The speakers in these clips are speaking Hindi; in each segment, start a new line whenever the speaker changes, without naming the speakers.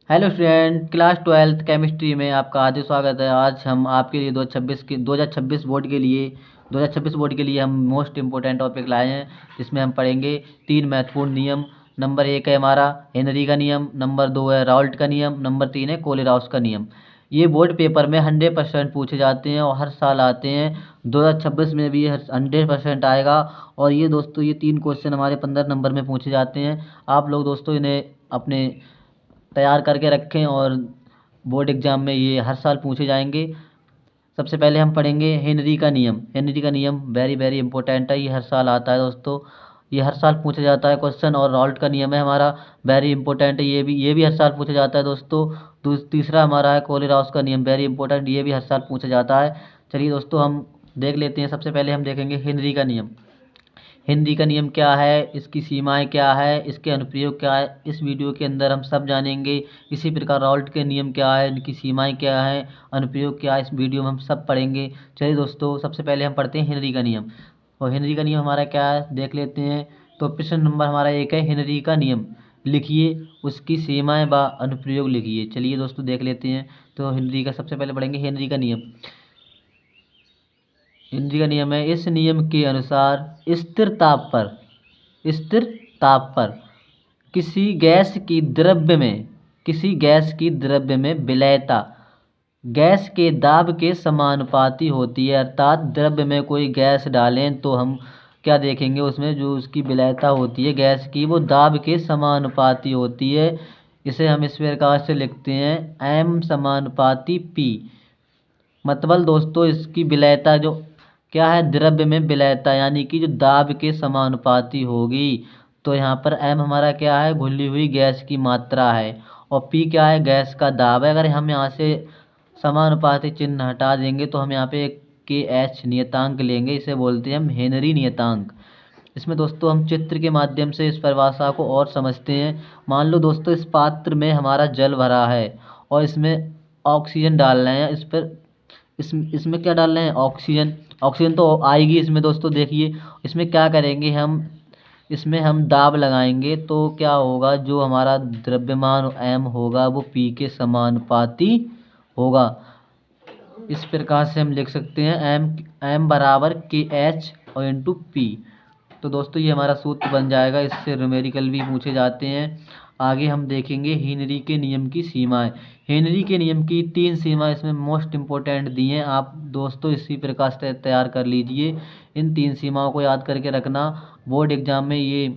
Hello student, class 12th chemistry में आपका हार्दिक स्वागत है। आज हम आपके लिए 2026 बोर्ड के लिए 2026 बोर्ड के लिए हम मोस्ट इम्पोर्टेंट टॉपिक लाए हैं, जिसमें हम पढ़ेंगे 3 महत्वपूर्ण नियम। नंबर 1 है हमारा हेनरी का नियम, नंबर 2 है राउल्ट का नियम, नंबर 3 है कोलेराउस का नियम। ये बोर्ड पेपर में 100% पूछे जाते हैं और हर साल आते हैं। 2026 में भी 100% आएगा। और ये दोस्तों, ये 3 क्वेश्चन हमारे 15 नंबर में पूछे जाते हैं। आप लोग दोस्तों इन्हें अपने तैयार करके रखें और बोर्ड एग्ज़ाम में ये हर साल पूछे जाएंगे। सबसे पहले हम पढ़ेंगे हेनरी का नियम। हेनरी का नियम वेरी वेरी इंपॉर्टेंट है, ये हर साल आता है दोस्तों, ये हर साल पूछा जाता है क्वेश्चन। और राउल्ट का नियम है हमारा, वेरी इंपॉर्टेंट है, ये भी हर साल पूछा जाता है दोस्तों। तीसरा हमारा है कोलेराउस का नियम, वेरी इंपॉर्टेंट, ये भी हर साल पूछा जाता है। चलिए दोस्तों हम देख लेते हैं। सबसे पहले हम देखेंगे हेनरी का नियम। हिंदी का नियम क्या है, इसकी सीमाएं क्या है, इसके अनुप्रयोग क्या है, इस वीडियो के अंदर हम सब जानेंगे। इसी प्रकार राउल्ट के नियम क्या है, इनकी सीमाएं क्या है, अनुप्रयोग क्या है, इस वीडियो में हम सब पढ़ेंगे। चलिए दोस्तों, सबसे पहले हम पढ़ते हैं हेनरी का नियम। और हेनरी का नियम हमारा क्या है देख लेते हैं। तो प्रश्न नंबर हमारा 1 है, हेनरी का नियम लिखिए, उसकी सीमाएं व अनुप्रयोग लिखिए। चलिए दोस्तों देख लेते हैं। तो हेनरी का सबसे पहले पढ़ेंगे हेनरी का नियम। हेनरी का नियम है, इस नियम के अनुसार स्थिर ताप पर किसी गैस की द्रव्य में विलेयता गैस के दाब के समानुपाती होती है। अर्थात द्रव्य में कोई गैस डालें तो हम क्या देखेंगे, उसमें जो उसकी विलेयता होती है गैस की, वो दाब के समानुपाती होती है। इसे हम इस प्रकार से लिखते हैं, M समानुपाती P। मतलब दोस्तों, इसकी विलेयता जो क्या है, द्रव्य में विलेयता यानी कि जो दाब के समानुपाती होगी। तो यहाँ पर एम हमारा क्या है, घुली हुई गैस की मात्रा है, और पी क्या है, गैस का दाब है। अगर हम यहाँ से समानुपाती चिन्ह हटा देंगे तो हम यहाँ पे के एच नियतांक लेंगे, इसे बोलते हैं हम हेनरी नियतांक। इसमें दोस्तों हम चित्र के माध्यम से इस परिभाषा को और समझते हैं। मान लो दोस्तों, इस पात्र में हमारा जल भरा है और इसमें ऑक्सीजन डाल रहे हैं। इसमें क्या डाल रहे हैं, ऑक्सीजन। ऑक्सीजन तो आएगी इसमें दोस्तों। देखिए इसमें क्या करेंगे हम, इसमें हम दाब लगाएंगे तो क्या होगा, जो हमारा द्रव्यमान एम होगा वो पी के समानुपाती होगा। इस प्रकार से हम लिख सकते हैं, एम बराबर के एच और इंटू पी। तो दोस्तों ये हमारा सूत्र बन जाएगा। इससे न्यूमेरिकल भी पूछे जाते हैं। आगे हम देखेंगे हेनरी के नियम की सीमाएं। हेनरी के नियम की 3 सीमा इसमें मोस्ट इम्पोर्टेंट दी हैं। आप दोस्तों इसी प्रकार से तैयार कर लीजिए। इन 3 सीमाओं को याद करके रखना, बोर्ड एग्जाम में ये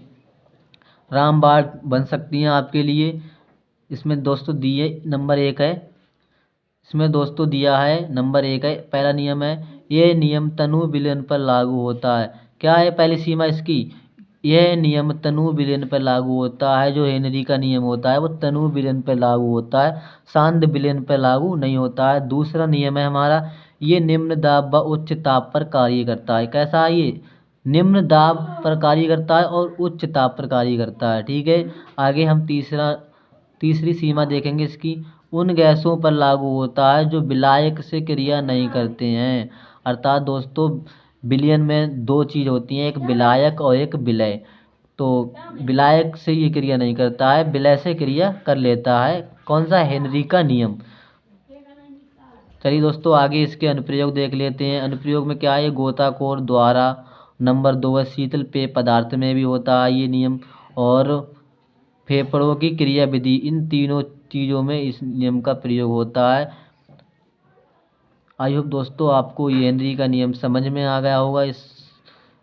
रामबाण बन सकती हैं आपके लिए। इसमें दोस्तों दिए नंबर 1 है, इसमें दोस्तों दिया है नंबर 1 है, पहला नियम है, यह नियम तनु विलयन पर लागू होता है। क्या है पहली सीमा इसकी, यह नियम तनु विलयन पर लागू होता है। जो हेनरी का नियम होता है वो तनु विलयन पर लागू होता है, सांद्र विलयन पर लागू नहीं होता है। दूसरा नियम है हमारा, ये निम्न दाब व उच्च ताप पर कार्य करता है। कैसा है ये, निम्न दाब पर कार्य करता है और उच्च ताप पर कार्य करता है। ठीक है, आगे हम तीसरी सीमा देखेंगे इसकी, उन गैसों पर लागू होता है जो विलायक से क्रिया नहीं करते हैं। अर्थात दोस्तों, विलयन में 2 चीज़ होती हैं, एक विलायक और एक विलय। तो विलायक से ये क्रिया नहीं करता है, विलय से क्रिया कर लेता है। कौन सा, हेनरी का नियम। चलिए दोस्तों आगे इसके अनुप्रयोग देख लेते हैं। अनुप्रयोग में क्या है, गोताखोर द्वारा। नंबर 2 है, शीतल पेय पदार्थ में भी होता है ये नियम। और फेफड़ों की क्रिया विधि, इन तीनों चीज़ों में इस नियम का प्रयोग होता है। आई होप दोस्तों आपको ये हेनरी का नियम समझ में आ गया होगा।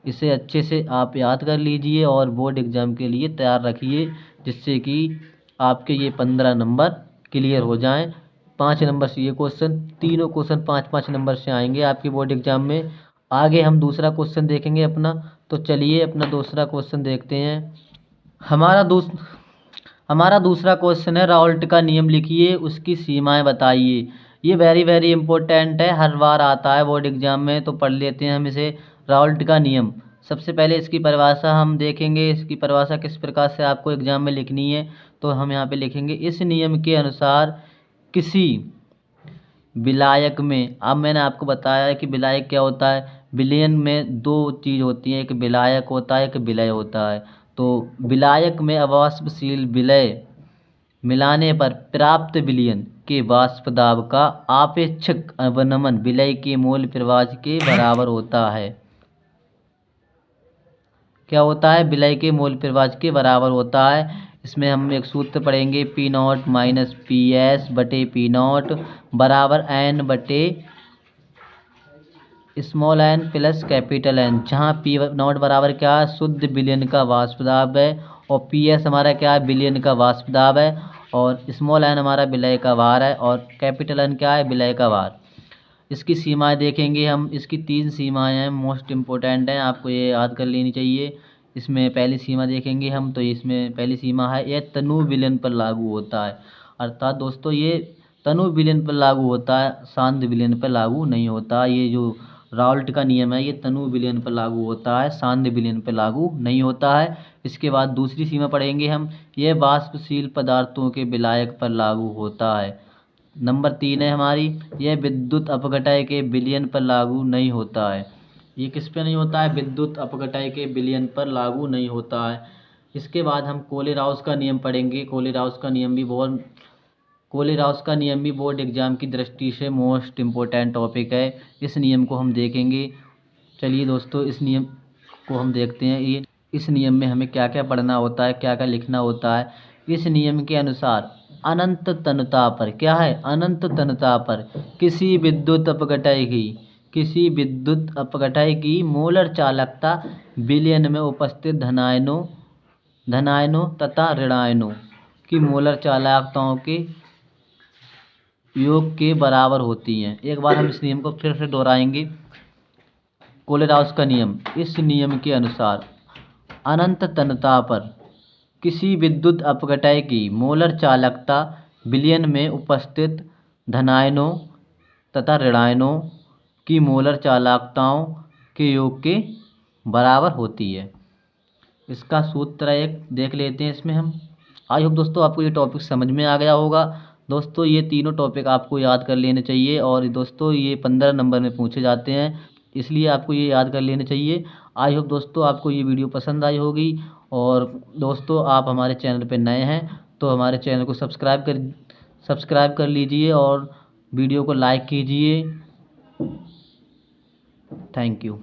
इसे अच्छे से आप याद कर लीजिए और बोर्ड एग्ज़ाम के लिए तैयार रखिए, जिससे कि आपके ये 15 नंबर क्लियर हो जाएं। 5 नंबर से ये क्वेश्चन, तीनों क्वेश्चन 5-5 नंबर से आएंगे आपके बोर्ड एग्ज़ाम में। आगे हम दूसरा क्वेश्चन देखेंगे अपना। तो चलिए अपना दूसरा क्वेश्चन देखते हैं। हमारा दूसरा क्वेश्चन है, राउल्ट का नियम लिखिए, उसकी सीमाएं बताइए। ये वेरी वेरी इंपॉर्टेंट है, हर बार आता है बोर्ड एग्जाम में, तो पढ़ लेते हैं हम इसे। राउल्ट का नियम, सबसे पहले इसकी परिभाषा हम देखेंगे। इसकी परिभाषा किस प्रकार से आपको एग्जाम में लिखनी है, तो हम यहाँ पे लिखेंगे, इस नियम के अनुसार किसी विलायक में, अब मैंने आपको बताया है कि विलायक क्या होता है। विलयन में 2 चीज़ होती हैं, एक विलायक होता है, एक विलय होता है। तो विलायक में अवाष्पशील विलय मिलाने पर प्राप्त विलयन के वाष्प दाब का आपेक्षिक अवनमन विलय के मूल प्रवाह के बराबर होता है। क्या होता है? विलय के मूल प्रवाह के बराबर होता है। इसमें हम एक सूत्र पढ़ेंगे, P naught minus P S बटे पी नॉट बराबर एन बटे small N plus capital N, जहाँ पी नॉट बराबर क्या है? शुद्ध विलयन का वाष्प दाब है, और पी एस हमारा क्या है? विलयन का वाष्प दाब है, और स्मॉल एन हमारा विलय का भार है, और कैपिटल एन क्या है? विलय का भार। इसकी सीमाएं देखेंगे हम। इसकी 3 सीमाएं हैं, मोस्ट इम्पोर्टेंट हैं, आपको ये याद कर लेनी चाहिए। इसमें पहली सीमा देखेंगे हम, तो इसमें पहली सीमा है, यह तनु विलयन पर लागू होता है। अर्थात दोस्तों ये तनु विलयन पर लागू होता है, सांद्र विलयन पर लागू नहीं होता। ये जो राउल्ट का नियम है, ये तनु विलयन पर लागू होता है, सांद्र विलयन पर लागू नहीं होता है। इसके बाद दूसरी सीमा पढ़ेंगे हम, यह वाष्पशील पदार्थों के विलायक पर लागू होता है। नंबर 3 है हमारी, यह विद्युत अपघटय के विलयन पर लागू नहीं होता है। ये किस पे नहीं होता है? विद्युत अपघटय के विलयन पर लागू नहीं होता है। इसके बाद हम कोलेराउस का नियम पढ़ेंगे। कोलेराउस का नियम भी बोर्ड एग्जाम की दृष्टि से मोस्ट इम्पोर्टेंट टॉपिक है। इस नियम को हम देखेंगे। चलिए दोस्तों, इस नियम को हम देखते हैं। ये इस नियम में हमें क्या क्या पढ़ना होता है, क्या क्या लिखना होता है। इस नियम के अनुसार अनंत तनता पर, क्या है? अनंत तनता पर किसी विद्युत अपघटय की मोलर चालकता विलयन में उपस्थित धनायनों तथा ऋणायनों की मोलर चालकताओं के योग के बराबर होती हैं। एक बार हम इस नियम को फिर से दोहराएंगे। कोलेराउस का नियम, इस नियम के अनुसार अनंत तनता पर किसी विद्युत अपघटय की मोलर चालकता विलयन में उपस्थित धनायनों तथा ऋणायनों की मोलर चालकताओं के योग के बराबर होती है। इसका सूत्र एक देख लेते हैं इसमें हम। आई होप दोस्तों आपको ये टॉपिक समझ में आ गया होगा। दोस्तों ये तीनों टॉपिक आपको याद कर लेने चाहिए, और दोस्तों ये 15 नंबर में पूछे जाते हैं, इसलिए आपको ये याद कर लेने चाहिए। आई होप दोस्तों आपको ये वीडियो पसंद आई होगी, और दोस्तों आप हमारे चैनल पर नए हैं तो हमारे चैनल को सब्सक्राइब कर लीजिए, और वीडियो को लाइक कीजिए। Thank you.